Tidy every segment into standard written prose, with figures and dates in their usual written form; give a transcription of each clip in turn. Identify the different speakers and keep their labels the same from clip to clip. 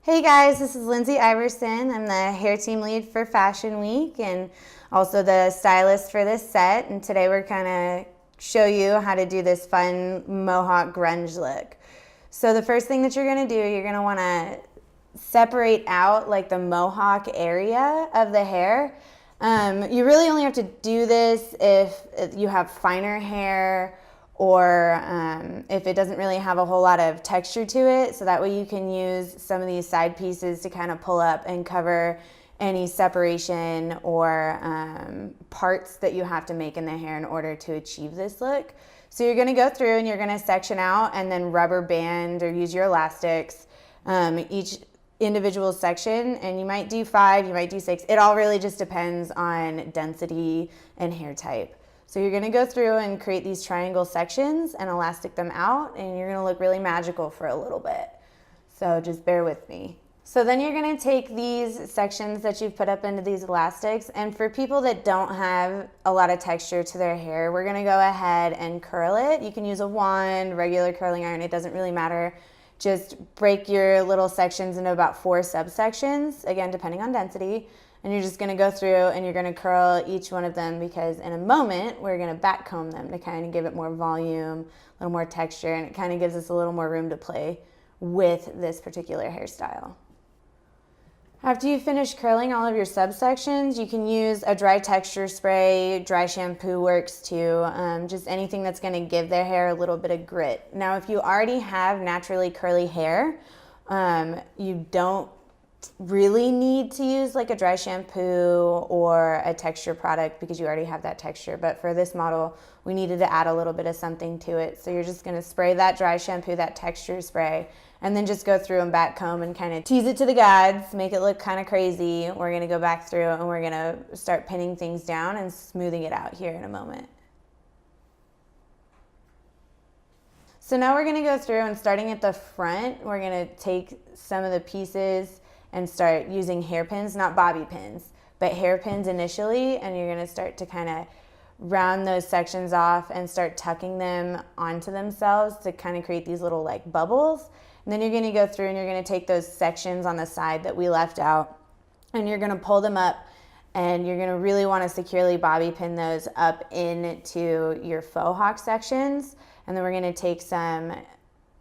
Speaker 1: Hey guys, this is Lindsey Iverson. I'm the hair team lead for Fashion Week and also the stylist for this set. And today we're gonna show you how to do this fun mohawk grunge look. So the first thing that you're gonna do, you're gonna wanna separate out like the mohawk area of the hair. You really only have to do this if you have finer hair or if it doesn't really have a whole lot of texture to it, so that way you can use some of these side pieces to kind of pull up and cover any separation or parts that you have to make in the hair in order to achieve this look. So you're gonna go through and you're gonna section out and then rubber band or use your elastics each individual section, and you might do 5, you might do 6. It all really just depends on density and hair type. So you're gonna go through and create these triangle sections and elastic them out, and you're gonna look really magical for a little bit. So just bear with me. So then you're gonna take these sections that you've put up into these elastics, and for people that don't have a lot of texture to their hair, we're gonna go ahead and curl it. You can use a wand, regular curling iron, it doesn't really matter. Just break your little sections into about 4 subsections, again, depending on density. And you're just gonna go through and you're gonna curl each one of them, because in a moment, we're gonna back comb them to kind of give it more volume, a little more texture, and it kind of gives us a little more room to play with this particular hairstyle. After you finish curling all of your subsections, you can use a dry texture spray, dry shampoo works too, just anything that's gonna give their hair a little bit of grit. Now, if you already have naturally curly hair, you don't really need to use like a dry shampoo or a texture product because you already have that texture. But for this model, we needed to add a little bit of something to it. So you're just gonna spray that dry shampoo, that texture spray, and then just go through and back comb and kind of tease it to the gods, make it look kind of crazy. We're gonna go back through and we're gonna start pinning things down and smoothing it out here in a moment. So now we're gonna go through and starting at the front, we're gonna take some of the pieces and start using hairpins, not bobby pins, but hairpins initially, and you're gonna start to kind of round those sections off and start tucking them onto themselves to kind of create these little like bubbles. And then you're gonna go through and you're gonna take those sections on the side that we left out and you're gonna pull them up, and you're gonna really wanna securely bobby pin those up into your faux hawk sections. And then we're gonna take some,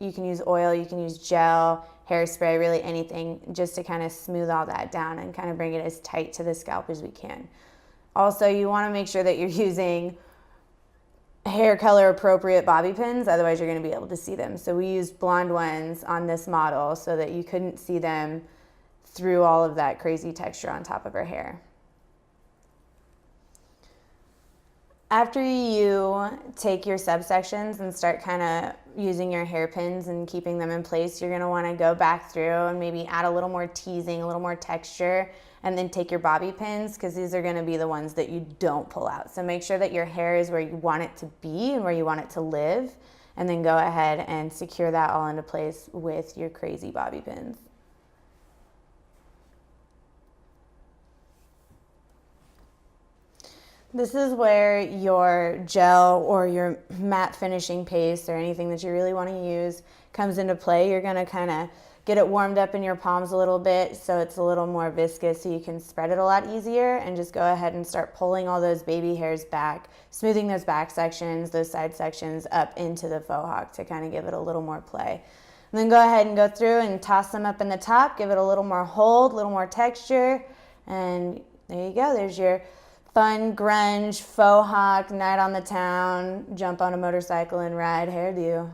Speaker 1: you can use oil, you can use gel, hairspray, really anything, just to kind of smooth all that down and kind of bring it as tight to the scalp as we can. Also, you want to make sure that you're using hair color appropriate bobby pins, otherwise you're going to be able to see them. So we used blonde ones on this model so that you couldn't see them through all of that crazy texture on top of her hair. After you take your subsections and start kind of using your hairpins and keeping them in place, you're gonna wanna go back through and maybe add a little more teasing, a little more texture, and then take your bobby pins, because these are gonna be the ones that you don't pull out. So make sure that your hair is where you want it to be and where you want it to live, and then go ahead and secure that all into place with your crazy bobby pins. This is where your gel or your matte finishing paste or anything that you really want to use comes into play. You're going to kind of get it warmed up in your palms a little bit so it's a little more viscous, so you can spread it a lot easier, and just go ahead and start pulling all those baby hairs back, smoothing those back sections, those side sections up into the faux hawk to kind of give it a little more play. And then go ahead and go through and toss them up in the top, give it a little more hold, a little more texture, and there you go. There's your fun grunge, faux hawk, night on the town, jump on a motorcycle and ride hairdo.